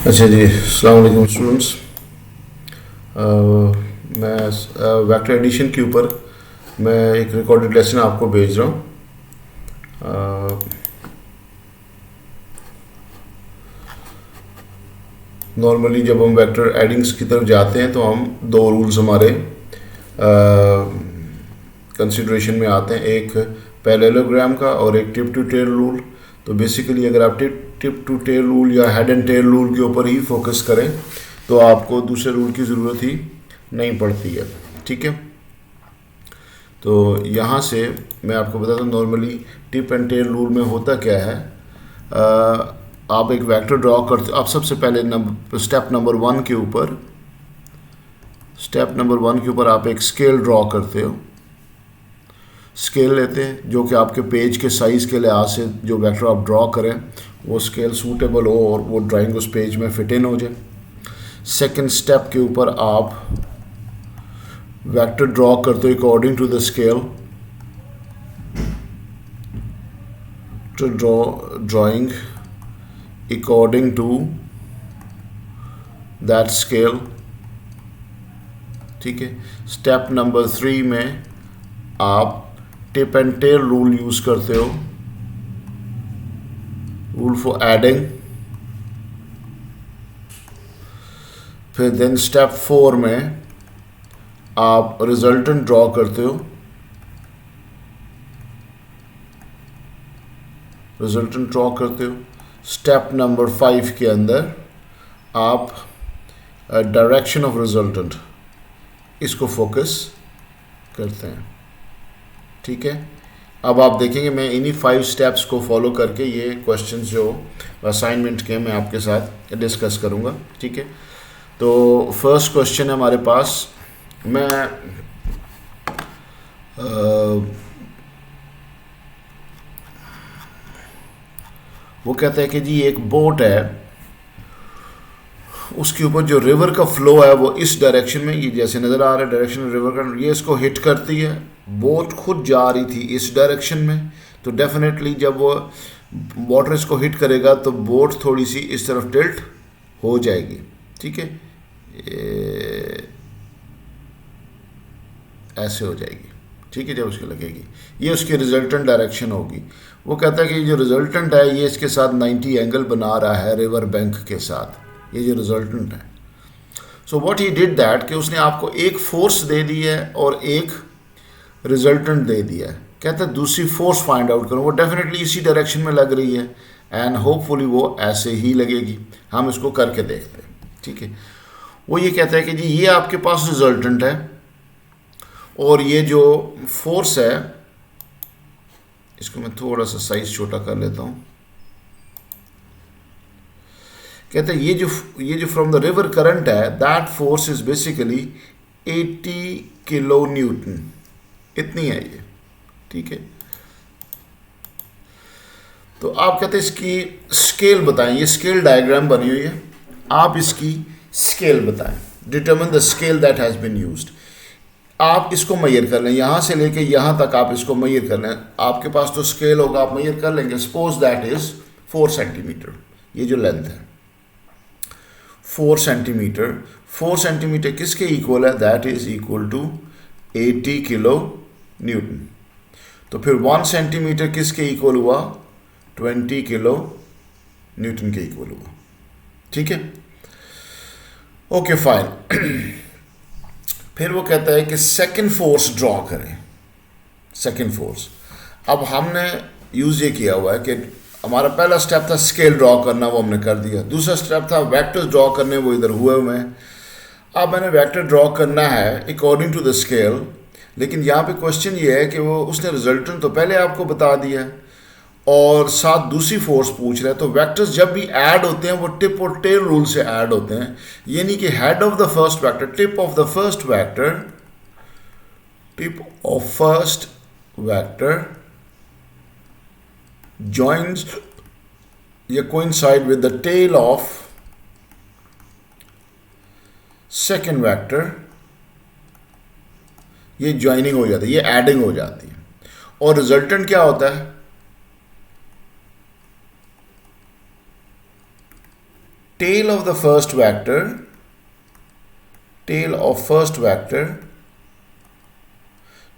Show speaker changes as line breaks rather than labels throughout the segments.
अच्छा जी, अस्सलाम वालेकुम स्टूडेंट्स। मैं वेक्टर एडिशन के ऊपर मैं एक रिकॉर्डेड लेसन आपको भेज रहा हूँ। नॉर्मली जब हम वेक्टर एडिंग्स की तरफ जाते हैं तो हम दो रूल्स हमारे कंसिडरेशन में आते हैं, एक पैरेललोग्राम का और एक टिप टू टेल रूल। तो बेसिकली अगर आप टिप टू टेल रूल या हेड एंड टेल रूल के ऊपर ही फोकस करें तो आपको दूसरे रूल की ज़रूरत ही नहीं पड़ती है। ठीक है, तो यहाँ से मैं आपको बताता हूँ normally tip and tail rule में होता क्या है। आप एक वेक्टर ड्रॉ करते आप सबसे पहले स्टेप नंबर वन के ऊपर आप एक स्केल ड्रॉ करते हो। स्केल लेते हैं जो कि आपके पेज के साइज़ के लिहाज से जो वेक्टर आप ड्रॉ करें वो स्केल सूटेबल हो और वो ड्राइंग उस पेज में फिट इन हो जाए। सेकंड स्टेप के ऊपर आप वेक्टर ड्रॉ करते हो according to the scale to drawing according to that scale. ठीक है, स्टेप नंबर 3 में आप tip and tail rule use करते हो, रूल फॉर एडिंग। फिर देन स्टेप 4 में आप रिजल्टेंट ड्रॉ करते हो, स्टेप नंबर 5 के अंदर आप डायरेक्शन ऑफ रिजल्टेंट इसको फोकस करते हैं। ठीक है, अब आप देखेंगे मैं इन्हीं 5 स्टेप्स को फॉलो करके ये क्वेश्चंस जो असाइनमेंट के मैं आपके साथ डिस्कस करूँगा। ठीक है, तो फर्स्ट क्वेश्चन है हमारे पास। मैं वो कहता है कि जी एक बोट है, उसके ऊपर जो रिवर का फ्लो है वो इस डायरेक्शन में, ये जैसे नज़र आ रहा है डायरेक्शन रिवर का, ये इसको हिट करती है। बोट खुद जा रही थी इस डायरेक्शन में, तो डेफिनेटली जब वो वाटर इसको हिट करेगा तो बोट थोड़ी सी इस तरफ टिल्ट हो जाएगी। ठीक है, ऐसे हो जाएगी। ठीक है, जब उसको लगेगी ये उसकी रिजल्टेंट डायरेक्शन होगी। वो कहता है कि जो रिजल्टेंट है ये इसके साथ 90 एंगल बना रहा है रिवर बैंक के साथ, ये जो रिजल्टेंट है। So what he did that कि उसने आपको एक फोर्स दे दी है और एक रिजल्टेंट दे दिया है। कहता है दूसरी फोर्स फाइंड आउट करो, वो डेफिनेटली इसी डायरेक्शन में लग रही है एंड होपफुली वो ऐसे ही लगेगी। हम इसको करके देखते हैं। ठीक है, वो ये कहता है कि जी ये आपके पास रिजल्टेंट है और ये जो फोर्स है, इसको मैं थोड़ा सा साइज छोटा कर लेता हूँ। कहते हैं ये जो फ्रॉम द रिवर करंट है, that force is basically 80 kilo Newton, इतनी है ये। ठीक है, तो आप कहते हैं इसकी स्केल बताएं, ये स्केल डायग्राम बनी हुई है, आप इसकी स्केल बताएं। Determine the scale that has been used. आप इसको मेजर कर लें, यहाँ से लेके यहाँ तक आप इसको मेजर कर लें। आपके पास तो स्केल होगा, आप मेजर कर लेंगे। सपोज दैट इज 4 सेंटीमीटर, ये जो लेंथ है 4 सेंटीमीटर। 4 सेंटीमीटर किसके इक्वल है? That is equal to 80 kilo newton. तो फिर 1 सेंटीमीटर किसके इक्वल हुआ? 20 किलो न्यूटन के इक्वल हुआ। ठीक है, ओके फाइन। फिर वो कहता है कि सेकंड फोर्स ड्रॉ करें। सेकंड फोर्स, अब हमने यूज ये किया हुआ है कि हमारा पहला स्टेप था स्केल ड्रॉ करना, वो हमने कर दिया। दूसरा स्टेप था वेक्टर्स ड्रॉ करने, वो इधर हुए हुए हैं। अब मैंने वेक्टर ड्रॉ करना है अकॉर्डिंग टू द स्केल, लेकिन यहाँ पे क्वेश्चन ये है कि वो उसने रिजल्टेंट तो पहले आपको बता दिया है और साथ दूसरी फोर्स पूछ रहा है। तो वेक्टर्स जब भी ऐड होते हैं वो टिप और टेल रूल से ऐड होते हैं, यानी कि head of the first vector, tip of the first vector, tip of first vector joins या coincide with the tail of second vector, ये ज्वाइनिंग हो जाती है, ये एडिंग हो जाती है। और रिजल्टेंट क्या होता है? tail of the first vector, tail of first vector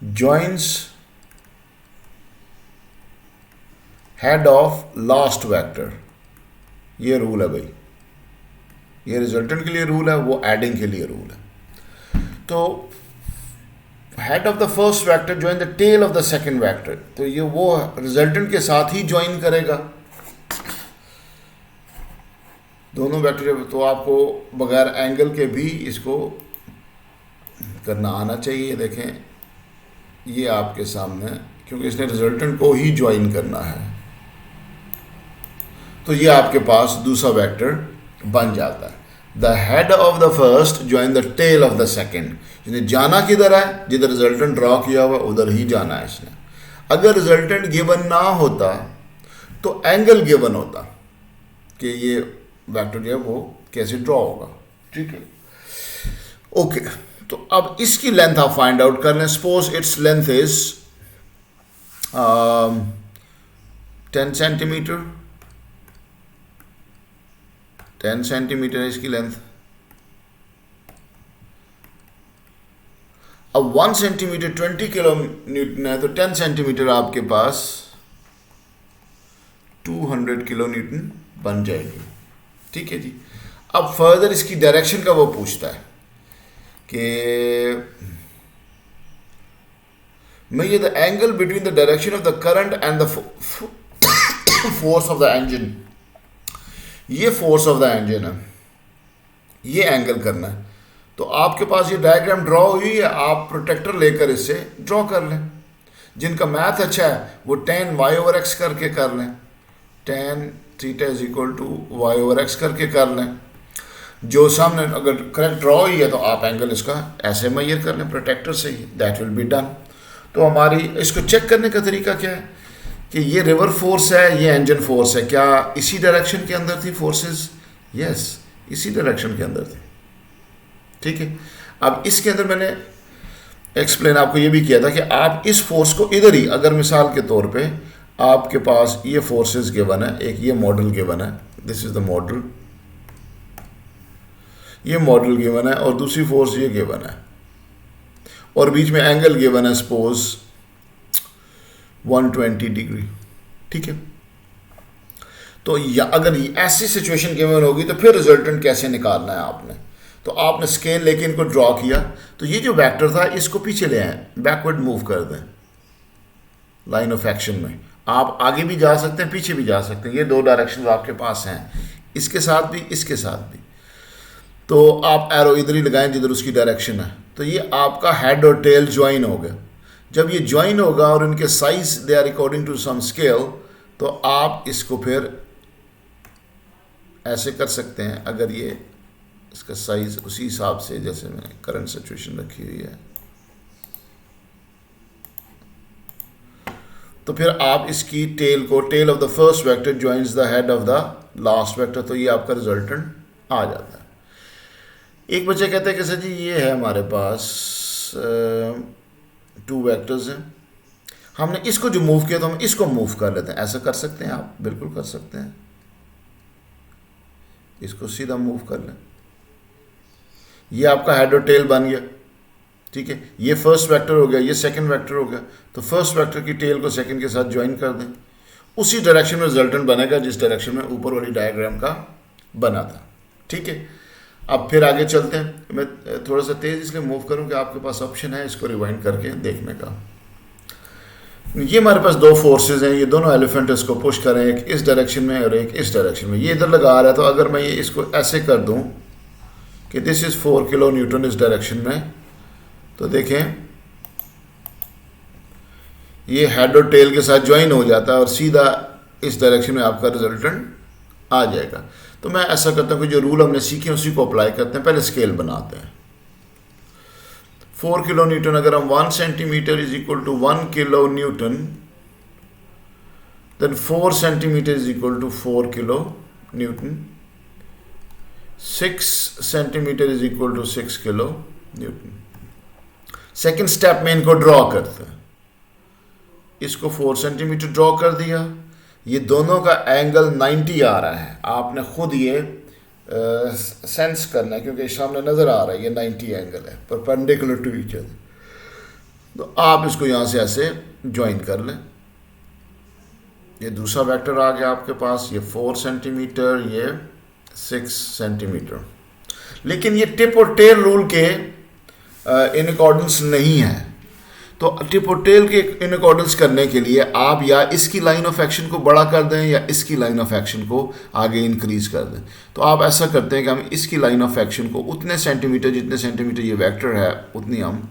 joins head of last vector. ये रूल है भाई, ये रिजल्टेंट के लिए रूल है, वो एडिंग के लिए रूल है। तो head of the first vector join the tail of the second vector, तो ये वो रिजल्टेंट के साथ ही ज्वाइन करेगा दोनों वेक्टर। तो आपको बगैर एंगल के भी इसको करना आना चाहिए। देखें ये आपके सामने, क्योंकि इसने रिजल्टेंट को ही ज्वाइन करना है, तो ये आपके पास दूसरा वेक्टर बन जाता है। The head of the first join the tail of the second, इसने जाना किधर है, जिधर रिजल्टेंट ड्रॉ किया हुआ उधर ही जाना है इसने। अगर रिजल्टेंट गिवन ना होता तो एंगल गिवन होता कि ये वेक्टर जो है वो कैसे ड्रॉ होगा, ठीक है। ओके, तो अब इसकी लेंथ आप फाइंड आउट कर लें। Suppose its length is 10 centimetre, 10 centimetre है इसकी लेंथ। अब 1 सेंटीमीटर 20 किलो न्यूटन है, तो 10 सेंटीमीटर आपके पास 200 किलो न्यूटन बन जाएगी, ठीक है जी। अब फर्दर इसकी डायरेक्शन का वो पूछता है कि measure the angle between the direction of the current and the force of the engine. ये फोर्स ऑफ द इंजन है, ये एंगल करना है। तो आपके पास ये डायग्राम ड्रॉ हुई है, आप प्रोटेक्टर लेकर इसे ड्रॉ कर लें। जिनका मैथ अच्छा है वो tan y/x करके कर लें, tan theta is equal to y/x करके कर लें। जो सामने अगर करेक्ट ड्रॉ हुई है तो आप एंगल इसका ऐसे मेजर कर लें प्रोटेक्टर से ही, दैट विल बी डन। तो हमारी इसको चेक करने का तरीका क्या है कि ये रिवर फोर्स है, ये इंजन फोर्स है, क्या इसी डायरेक्शन के अंदर थी फोर्सेस? यस, इसी डायरेक्शन के अंदर थी, ठीक है। अब इसके अंदर मैंने एक्सप्लेन आपको ये भी किया था कि आप इस फोर्स को इधर ही, अगर मिसाल के तौर पे आपके पास ये फोर्सेस गिवन है, एक ये मॉडल गिवन है, दिस इज द मॉडल, ये मॉडल गिवन है, और दूसरी फोर्स ये गिवन है, और बीच में एंगल गिवन है सपोज 120 डिग्री, ठीक है। तो अगर ऐसी सिचुएशन गिवन होगी तो फिर रिजल्टेंट कैसे निकालना है आपने? तो आपने स्केल लेके इनको ड्रॉ किया, तो ये जो वेक्टर था इसको पीछे ले आए, बैकवर्ड मूव कर दें लाइन ऑफ एक्शन में। आप आगे भी जा सकते हैं, पीछे भी जा सकते हैं, ये दो डायरेक्शन आपके पास हैं, इसके साथ भी, इसके साथ भी। तो आप एरो इधर ही लगाएं जिधर उसकी डायरेक्शन है। तो ये आपका हेड और टेल ज्वाइन हो गया। जब ये ज्वाइन होगा और इनके size they are according to some scale, तो आप इसको फिर ऐसे कर सकते हैं। अगर ये इसका साइज उसी हिसाब से जैसे मैंने करंट सिचुएशन रखी हुई है, तो फिर आप इसकी टेल को, tail of the first vector joins the head of the last vector, तो ये आपका रिजल्टेंट आ जाता है। एक बच्चे कहते हैं कि सर जी ये है हमारे पास 2 वेक्टर्स हैं, हमने इसको जो मूव किया तो हम इसको मूव कर लेते हैं। ऐसा कर सकते हैं आप, बिल्कुल कर सकते हैं, इसको सीधा मूव कर लें, ये आपका हेड और टेल बन गया, ठीक है। ये फर्स्ट वेक्टर हो गया, ये सेकंड वेक्टर हो गया, तो फर्स्ट वेक्टर की टेल को सेकंड के साथ ज्वाइन कर दें, उसी डायरेक्शन में रिजल्टेंट बनेगा जिस डायरेक्शन में ऊपर वाली डायग्राम का बना था, ठीक है। अब फिर आगे चलते हैं। मैं थोड़ा सा तेज़ इसलिए मूव करूँ कि आपके पास ऑप्शन है इसको रिवाइंड करके देखने का। ये हमारे पास 2 फोर्सेस हैं, ये दोनों एलिफेंट इसको पुश करें, एक इस डायरेक्शन में और एक इस डायरेक्शन में। ये इधर लगा रहा है, तो अगर मैं ये इसको ऐसे कर दूं कि दिस इज़ 4 किलो न्यूटन इस डायरेक्शन में, तो देखें ये हेड और टेल के साथ ज्वाइन हो जाता है और सीधा इस डायरेक्शन में आपका रिजल्टेंट आ जाएगा। तो मैं ऐसा करता हूँ कि जो रूल हमने सीखे उसी को अप्लाई करते हैं। पहले स्केल बनाते हैं। 4 किलो न्यूटन, अगर हम 1 centimetre is equal to 1 kilo newton, then 4 centimetre is equal to 4 kilo newton, 6 centimetre is equal to 6 kilo newton. Second step में इनको ड्रॉ करते हैं। इसको 4 सेंटीमीटर ड्रॉ कर दिया, ये दोनों का एंगल 90 आ रहा है। आपने खुद ये सेंस करना है, क्योंकि सामने नज़र आ रहा है ये 90 एंगल है परपेंडिकुलर टू ईच अदर। तो आप इसको यहाँ से ऐसे ज्वाइन कर लें। ये दूसरा वेक्टर आ गया आपके पास, ये 4 सेंटीमीटर, ये 6 सेंटीमीटर। लेकिन ये टिप और टेल रूल के इन अकॉर्डेंस नहीं है। तो टिप और टेल के इन अकॉर्डेंस करने के लिए आप या इसकी लाइन ऑफ एक्शन को बड़ा कर दें या इसकी लाइन ऑफ एक्शन को आगे इंक्रीज कर दें। तो आप ऐसा करते हैं कि हम इसकी लाइन ऑफ एक्शन को उतने सेंटीमीटर, जितने सेंटीमीटर ये वेक्टर है उतनी हम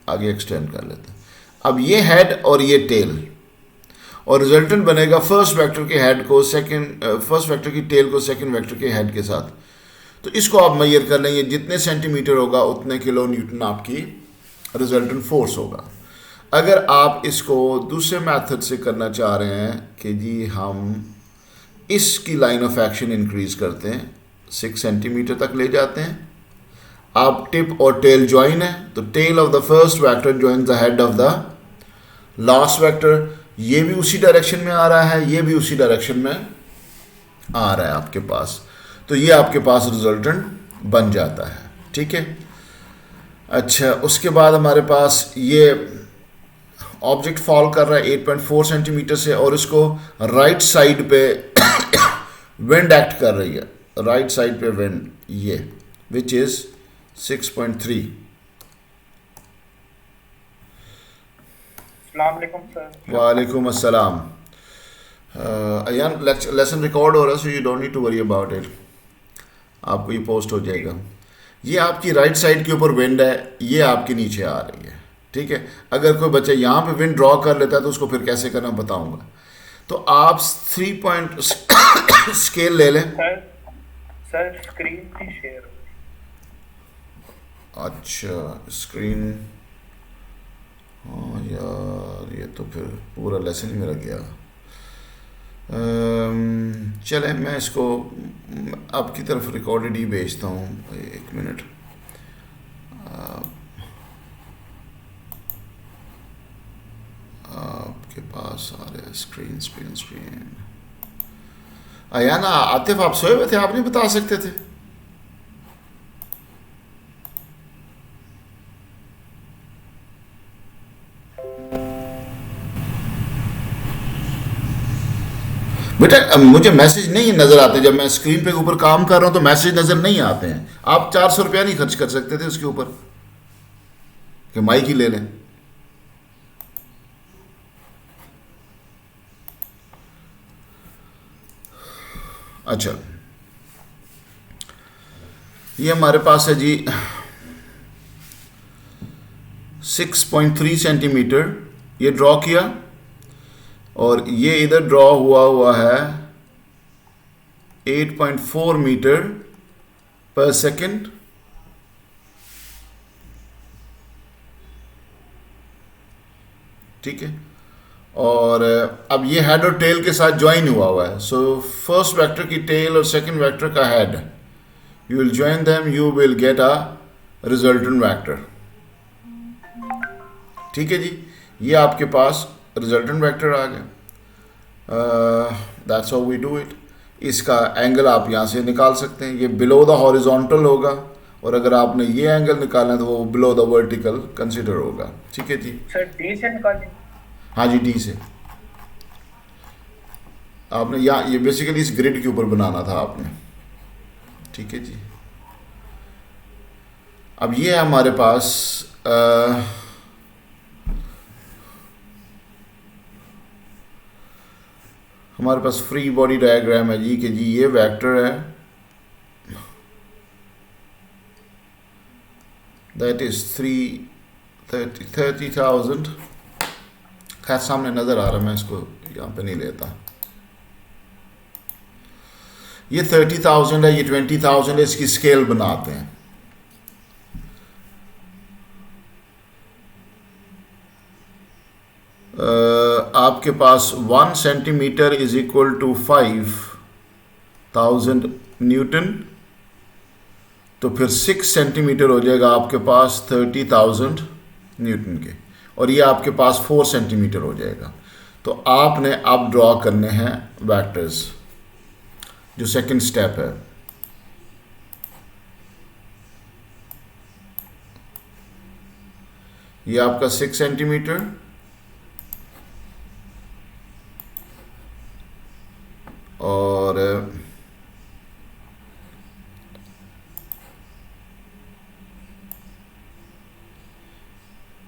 आगे एक्सटेंड कर लेते हैं। अब ये हेड और ये टेल, और रिजल्टेंट बनेगा फर्स्ट वेक्टर के हेड को फर्स्ट वेक्टर की टेल को सेकंड वेक्टर के हेड के साथ। तो इसको आप मेजर कर लेंगे, जितने सेंटीमीटर होगा उतने किलो न्यूटन आपकी रिजल्टेंट फोर्स होगा। अगर आप इसको दूसरे मेथड से करना चाह रहे हैं कि जी हम इसकी लाइन ऑफ एक्शन इंक्रीज करते हैं, 6 सेंटीमीटर तक ले जाते हैं, आप टिप और टेल ज्वाइन है, तो tail of the first vector join the head of the last vector. ये भी उसी डायरेक्शन में आ रहा है, ये भी उसी डायरेक्शन में आ रहा है आपके पास। तो ये आपके पास रिजल्टेंट बन जाता है, ठीक है। अच्छा, उसके बाद हमारे पास ये ऑब्जेक्ट फॉल कर रहा है 8.4 सेंटीमीटर से, और इसको राइट साइड पे विंड एक्ट कर रही है, राइट साइड पे विंड, ये विच इज 6.3। वालेकुम अस्सलाम। अयान, लेसन रिकॉर्ड हो रहा है, so you don't need to worry about it, आपको ये पोस्ट हो जाएगा। ये आपकी राइट साइड के ऊपर विंड है, ये आपके नीचे आ रही है, ठीक है। अगर कोई बच्चा यहाँ पे विंड ड्रॉ कर लेता है तो उसको फिर कैसे करना बताऊंगा। तो आप 3 पॉइंट स्केल ले लें।
सर स्क्रीन भी शेयर।
अच्छा, स्क्रीन, हाँ यार ये तो फिर पूरा लेसन ही मेरा गया। चले मैं इसको आपकी तरफ रिकॉर्डेड ही भेजता हूँ, 1 मिनट। आपके पास आ रहा है स्क्रीन। आया ना आतिफ, आप सोए हुए थे, आप नहीं बता सकते थे? बेटा मुझे मैसेज नहीं नज़र आते, जब मैं स्क्रीन पे ऊपर काम कर रहा हूँ तो मैसेज नज़र नहीं आते हैं। आप 400 रुपया नहीं खर्च कर सकते थे उसके ऊपर कि माइक ही ले लें? अच्छा, ये हमारे पास है जी 6.3 सेंटीमीटर ये ड्रॉ किया, और ये इधर ड्रॉ हुआ है 8.4 मीटर पर सेकंड। ठीक है, और अब ये हेड और टेल के साथ ज्वाइन हुआ है। सो फर्स्ट वेक्टर की टेल और सेकंड वेक्टर का head, you will join them, you will get a resultant vector. ठीक है जी, ये आपके पास रिजल्टेंट वेक्टर आ गया। That's how we do it. इसका एंगल आप यहाँ से निकाल सकते हैं, ये बिलो द हॉरिजॉन्टल होगा, और अगर आपने ये एंगल निकालना है तो वो बिलो द वर्टिकल कंसिडर होगा। ठीक है जी,
सर डी से निकालें?
हाँ जी, डी से। आपने यहाँ ये बेसिकली इस ग्रिड के ऊपर बनाना था आपने। ठीक है जी, अब ये है हमारे पास हमारे पास फ्री बॉडी डायग्राम है जी, कि जी ये वेक्टर है, दैट इज 30,000। खैर सामने नज़र आ रहा है, मैं इसको यहाँ पे नहीं लेता। ये 30,000 है, ये 20,000 है, इसकी स्केल बनाते हैं। आपके पास 1 centimetre is equal to 5,000 newton, तो फिर 6 सेंटीमीटर हो जाएगा आपके पास 30,000 न्यूटन के, और ये आपके पास 4 सेंटीमीटर हो जाएगा। तो आपने अब ड्रॉ करने हैं वेक्टर्स, जो सेकंड स्टेप है। ये आपका 6 सेंटीमीटर, और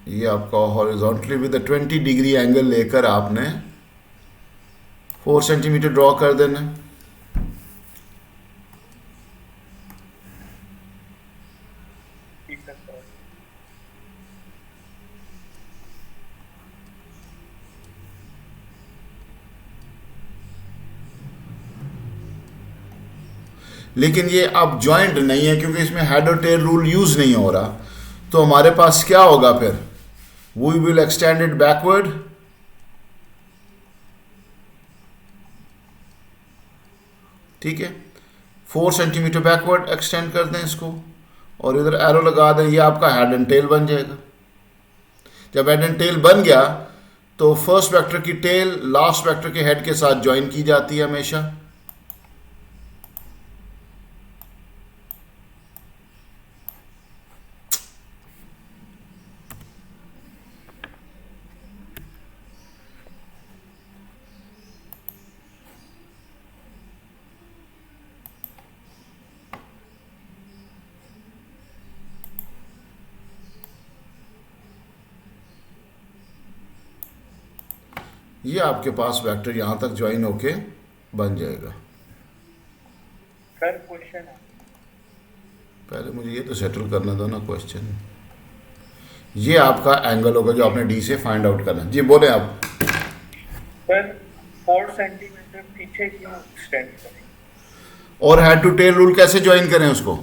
ये आपका हॉरिजॉन्टली विद 20 डिग्री एंगल लेकर आपने 4 सेंटीमीटर ड्रॉ कर देना।
ठीक है सर।
लेकिन ये अब जॉइंट नहीं है क्योंकि इसमें हेड और टेल रूल यूज नहीं हो रहा, तो हमारे पास क्या होगा फिर? We will extend it backward, ठीक है, 4 सेंटीमीटर बैकवर्ड एक्सटेंड कर दें इसको, और इधर एरो लगा दें। ये आपका हेड एंड टेल बन जाएगा। जब हेड एंड टेल बन गया तो फर्स्ट वेक्टर की टेल लास्ट वेक्टर के हेड के साथ ज्वाइन की जाती है हमेशा। ये आपके पास वेक्टर यहां तक ज्वाइन होके बन जाएगा।
सर क्वेश्चन है।
पहले मुझे ये तो सेटल करने दो ना क्वेश्चन। ये आपका एंगल होगा जो आपने डी से फाइंड आउट करना। जी बोले आप।
सर 4 सेंटीमीटर पीछे क्यों एक्सटेंड करें?
और हेड टू टेल रूल कैसे ज्वाइन करें उसको?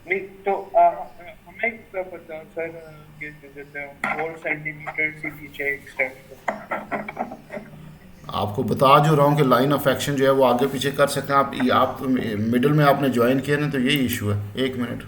नहीं तो हमें क्या पता सर कि 4 सेंटीमीटर से पीछे एक्सटेंड करें।
आपको बता जो रहा हूँ कि लाइन ऑफ एक्शन जो है वो आगे पीछे कर सकते हैं आप मिडिल में आपने ज्वाइन किया ना, तो यही इशू है। 1 मिनट।